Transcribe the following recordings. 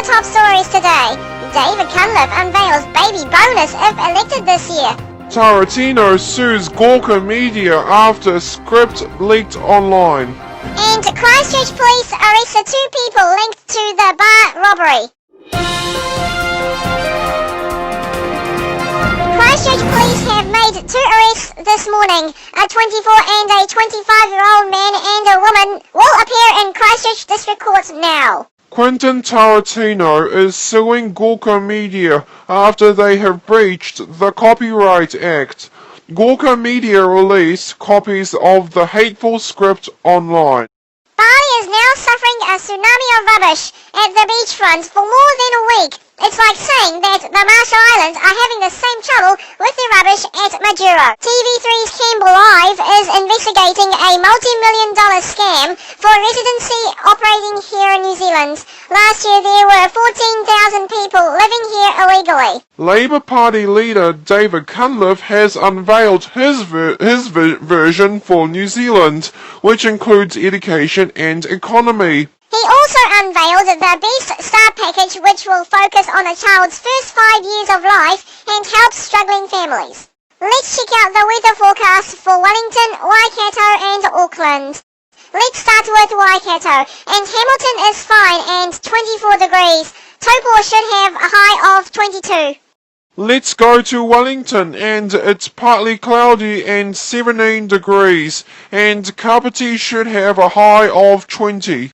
top stories today. David Cunliffe unveils baby bonus if elected this year. Tarantino sues Gawker Media after script leaked online. And Christchurch police arrested 2 people linked to the bar robbery. Christchurch police have made 2 arrests this morning. A 24 and a 25-year-old man and a woman will appear in Christchurch District Court now. Quentin Tarantino is suing Gawker Media after they have breached the Copyright Act. Gawker Media released copies of the hateful script online. Bali is now suffering a tsunami of rubbish at the beachfront for more than a week. It's like saying that the Marshall Islands are having the same trouble with their rubbish at Majuro. TV3's Campbell Live is investigating a multi-million-dollar scam for residency operating here in New Zealand. Last year there were 14,000 people living here illegally. Labour Party leader David Cunliffe has unveiled his version for New Zealand, which includes education and economy. He also unveiled the Best Start package, which will focus on a child's first 5 years of life and help struggling families. Let's check out the weather forecast for Wellington, Waikato and Auckland. Let's start with Waikato, and Hamilton is fine and 24 degrees. Taupo should have a high of 22. Let's go to Wellington, and it's partly cloudy and 17 degrees, and Kapiti should have a high of 20.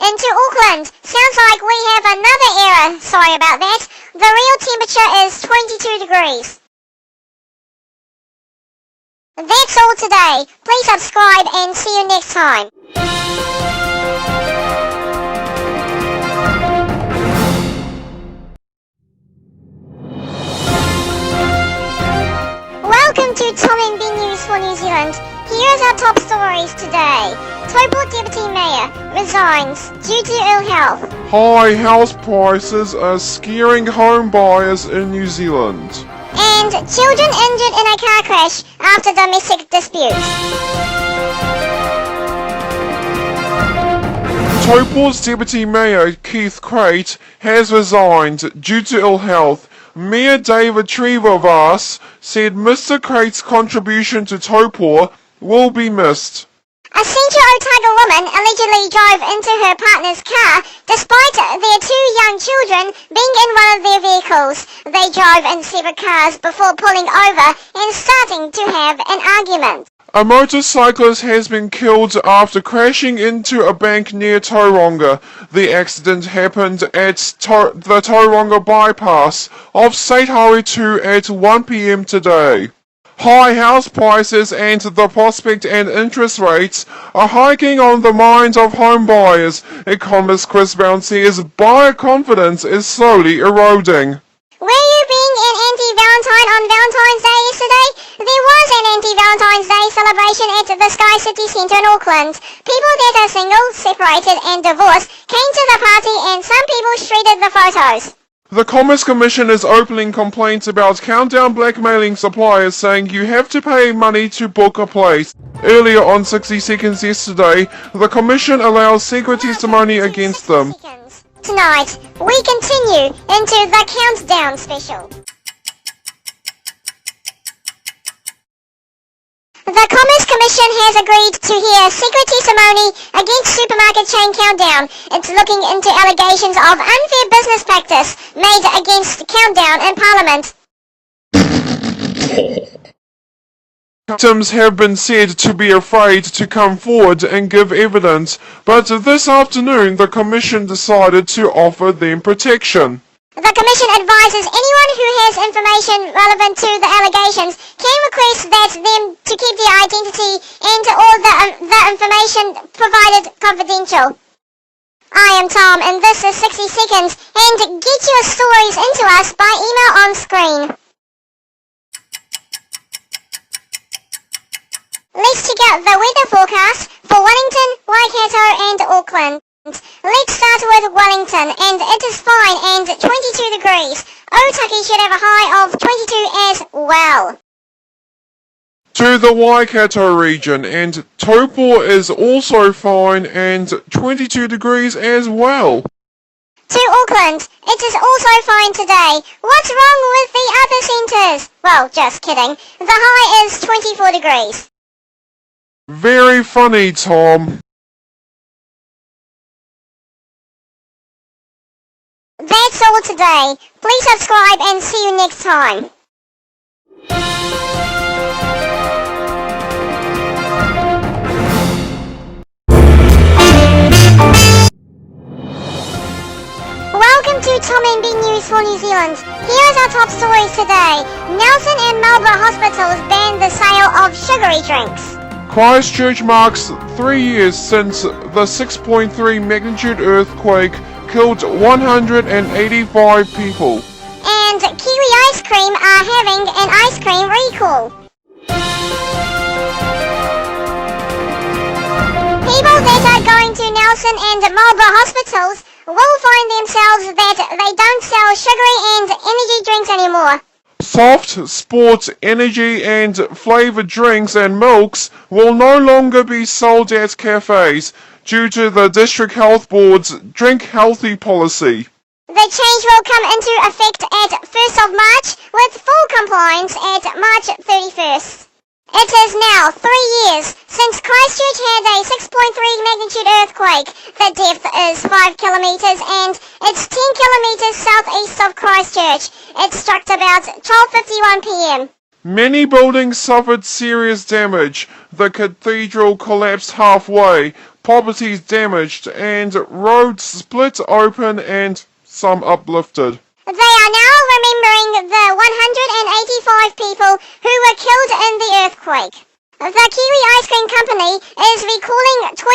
Into Auckland. Sounds like we have another error. Sorry about that. The real temperature is 22 degrees. That's all today. Please subscribe and see you next time. Welcome to Tom and Ben News for New Zealand. Here's our top stories today. Taupo Deputy Mayor resigns due to ill health. High house prices are scaring home buyers in New Zealand. And children injured in a car crash after domestic dispute. Taupo's Deputy Mayor Keith Crate has resigned due to ill health. Mayor David Trevor-Vass said Mr. Crate's contribution to Taupo will be missed. A Central Otago woman allegedly drove into her partner's car despite their 2 young children being in one of their vehicles. They drove in separate cars before pulling over and starting to have an argument. A motorcyclist has been killed after crashing into a bank near Tauranga. The accident happened at the Tauranga bypass of State Highway 2 at 1 p.m. today. High house prices and the prospect and interest rates are hiking on the minds of home buyers. Economist Chris Brown says buyer confidence is slowly eroding. Were you being an anti-Valentine on Valentine's Day yesterday? There was an anti-Valentine's Day celebration at the Sky City Centre in Auckland. People that are single, separated and divorced came to the party and some people shredded the photos. The Commerce Commission is opening complaints about Countdown blackmailing suppliers, saying you have to pay money to book a place. Earlier on 60 Seconds yesterday, the Commission allows secret testimony against them. Tonight, we continue into the Countdown special. The Commerce Commission has agreed to hear secret testimony against supermarket chain Countdown. It's looking into allegations of unfair business practice made against Countdown in Parliament. Victims have been said to be afraid to come forward and give evidence, but this afternoon the Commission decided to offer them protection. The Commission advises anyone who has information relevant to the allegations can request that them to keep their identity and all the information provided confidential. I am Tom and this is 60 Seconds, and get your stories into us by email on screen. Let's check out the weather forecast for Wellington, Waikato and Auckland. Let's start with Wellington, and it is fine and 22 degrees. Otaki should have a high of 22 as well. To the Waikato region, and Taupo is also fine and 22 degrees as well. To Auckland, it is also fine today. What's wrong with the other centres? Well, just kidding. The high is 24 degrees. Very funny, Tom. That's all today. Please subscribe and see you next time. Welcome to Tom and Ben News for New Zealand. Here is our top stories today. Nelson and Marlborough hospitals ban the sale of sugary drinks. Christchurch marks 3 years since the 6.3 magnitude earthquake killed 185 people. And Kiwi Ice Cream are having an ice cream recall. People that are going to Nelson and Marlborough hospitals will find themselves that they don't sell sugary and energy drinks anymore. Soft, sports, energy and flavoured drinks and milks will no longer be sold at cafes due to the District Health Board's Drink Healthy policy. The change will come into effect at 1st of March with full compliance at March 31st. It is now 3 years since Christchurch had a 6.3 magnitude earthquake. The depth is 5 kilometres and it's 10 kilometres southeast of Christchurch. It struck about 12:51 p.m. Many buildings suffered serious damage. The cathedral collapsed halfway, properties damaged, and roads split open and some uplifted. They are now remembering the 185 people who were killed in the earthquake. The Kiwi Ice Cream Company is recalling 23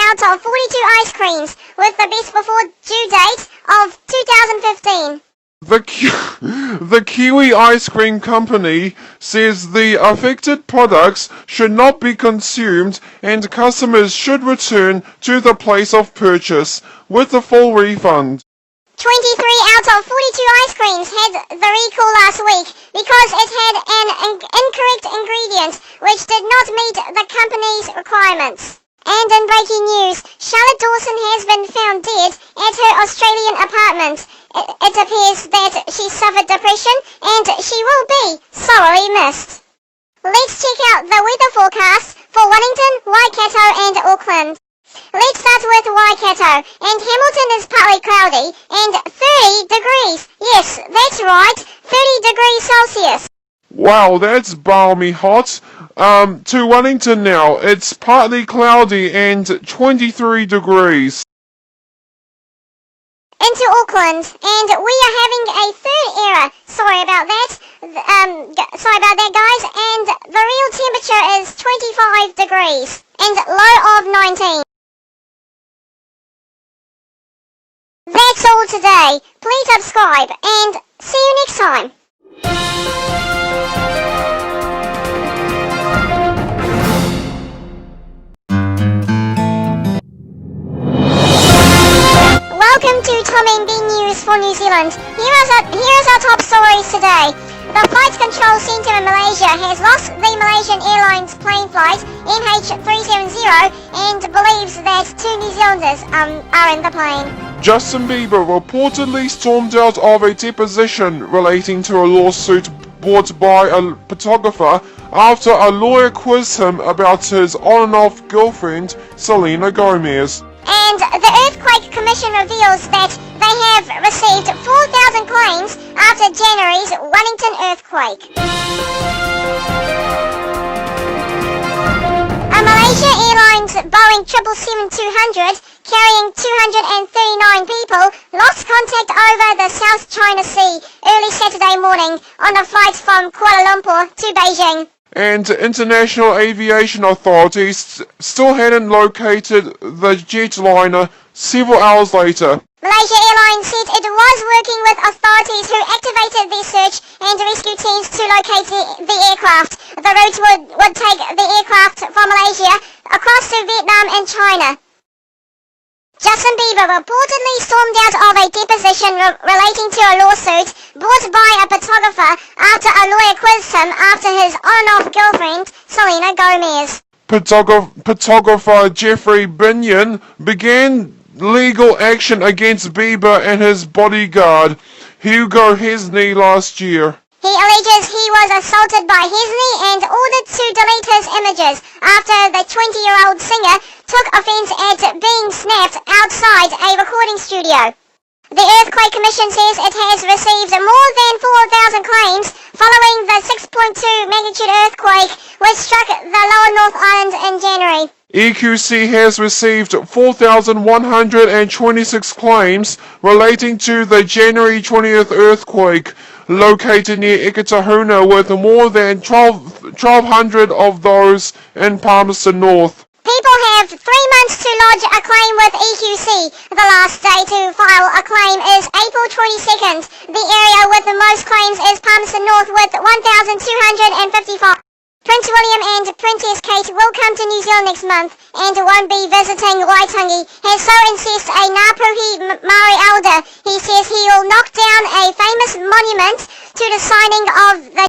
out of 42 ice creams with the best before due date of 2015. The Kiwi Ice Cream Company says the affected products should not be consumed and customers should return to the place of purchase with a full refund. 23 out of 42 ice creams had the recall last week because it had an incorrect ingredient which did not meet the company's requirements. And in breaking news, Charlotte Dawson has been found dead at her Australian apartment. It appears that she suffered depression and she will be sorely missed. Let's check out the weather forecast for Wellington, Waikato and Auckland. Let's start with Waikato, and Hamilton is partly cloudy, and 30 degrees. Yes, that's right, 30 degrees Celsius. Wow, that's balmy hot. To Wellington now, it's partly cloudy and 23 degrees. Into Auckland, and we are having a third error. Sorry about that. Guys. And the real temperature is 25 degrees, and low of 19. That's all today. Please subscribe and see you next time. Welcome to Tom and Ben News for New Zealand. Here is our top stories today. The Flight Control Centre in Malaysia has lost the Malaysian Airlines plane flight MH370 and believes that 2 New Zealanders are in the plane. Justin Bieber reportedly stormed out of a deposition relating to a lawsuit brought by a photographer after a lawyer quizzed him about his on-and-off girlfriend, Selena Gomez. And the Earthquake Commission reveals that they have received 4,000 claims after January's Wellington earthquake. A Malaysia Airlines Boeing 777-200 carrying 239 people lost contact over the South China Sea early Saturday morning on a flight from Kuala Lumpur to Beijing. And international aviation authorities still hadn't located the jetliner several hours later. Malaysia Airlines said it was working with authorities who activated their search and rescue teams to locate the aircraft. The route would take the aircraft from Malaysia across to Vietnam and China. Justin Bieber reportedly stormed out of a deposition relating to a lawsuit brought by a photographer after a lawyer quizzed him after his on-off girlfriend, Selena Gomez. Photographer Jeffrey Binion began legal action against Bieber and his bodyguard, Hugo Hesney, last year. He alleges he was assaulted by Hesney and ordered to delete his images after the 20-year-old singer took offence at being snapped outside a recording studio. The Earthquake Commission says it has received more than 4,000 claims following the 6.2 magnitude earthquake which struck the lower North Island in January. EQC has received 4,126 claims relating to the January 20th earthquake located near Eketahuna, with more than 1,200 of those in Palmerston North. People have 3 months to lodge a claim with EQC. The last day to file a claim is April 22nd. The area with the most claims is Palmerston North with 1,255. Prince William and Princess Kate will come to New Zealand next month and won't be visiting Waitangi, has so insists a Ngāpuhi Māori elder. He says he'll knock down a famous monument to the signing of the